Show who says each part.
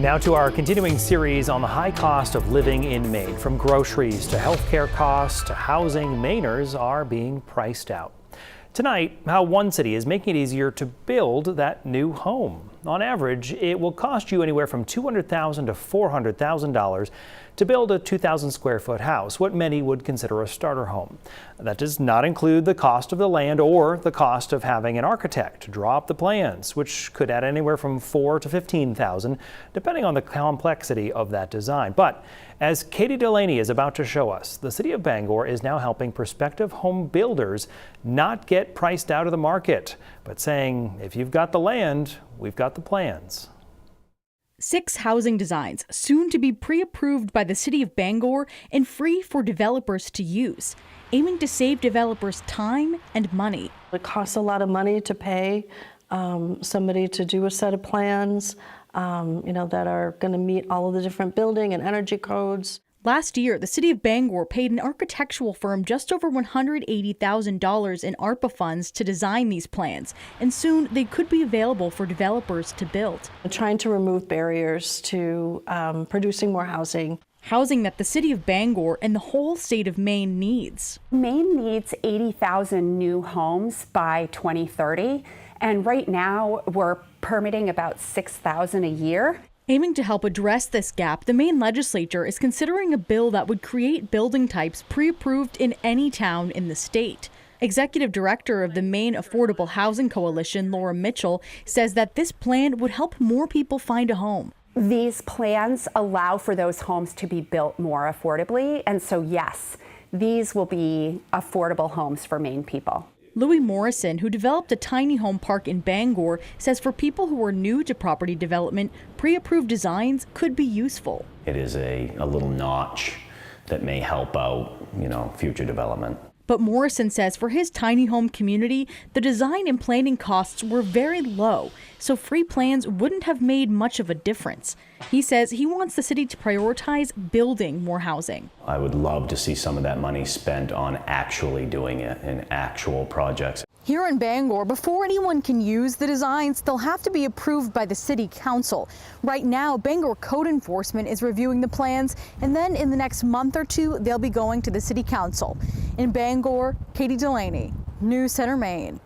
Speaker 1: Now to our continuing series on the high cost of living in Maine. From groceries to healthcare costs to housing, Mainers are being priced out. Tonight, how one city is making it easier to build that new home. On average, it will cost you anywhere from $200,000 to $400,000 to build a 2,000 square foot house, what many would consider a starter home. That does not include the cost of the land or the cost of having an architect draw up the plans, which could add anywhere from $4,000 to $15,000, depending on the complexity of that design. But as Katie Delaney is about to show us, the city of Bangor is now helping prospective home builders not get priced out of the market, but saying, if you've got the land, we've got the plans.
Speaker 2: 6 housing designs, soon to be pre-approved by the city of Bangor and free for developers to use, aiming to save developers time and money.
Speaker 3: It costs a lot of money to pay somebody to do a set of plans, that are going to meet all of the different building and energy codes.
Speaker 2: Last year, the city of Bangor paid an architectural firm just over $180,000 in ARPA funds to design these plans, and soon they could be available for developers to build.
Speaker 3: We're trying to remove barriers to producing more housing.
Speaker 2: Housing that the city of Bangor and the whole state of Maine needs.
Speaker 4: Maine needs 80,000 new homes by 2030, and right now we're permitting about 6,000 a year.
Speaker 2: Aiming to help address this gap, the Maine legislature is considering a bill that would create building types pre-approved in any town in the state. Executive Director of the Maine Affordable Housing Coalition, Laura Mitchell, says that this plan would help more people find a home.
Speaker 4: These plans allow for those homes to be built more affordably, and so yes, these will be affordable homes for Maine people.
Speaker 2: Louis Morrison, who developed a tiny home park in Bangor, says for people who are new to property development, pre-approved designs could be useful.
Speaker 5: It is a little notch that may help out, future development.
Speaker 2: But Morrison says for his tiny home community, the design and planning costs were very low, so free plans wouldn't have made much of a difference. He says he wants the city to prioritize building more housing.
Speaker 5: I would love to see some of that money spent on actually doing it in actual projects.
Speaker 2: Here in Bangor, before anyone can use the designs, they'll have to be approved by the city council. Right now, Bangor code enforcement is reviewing the plans, and then in the next month or two, they'll be going to the city council. In Bangor, Katie Delaney, News Center, Maine.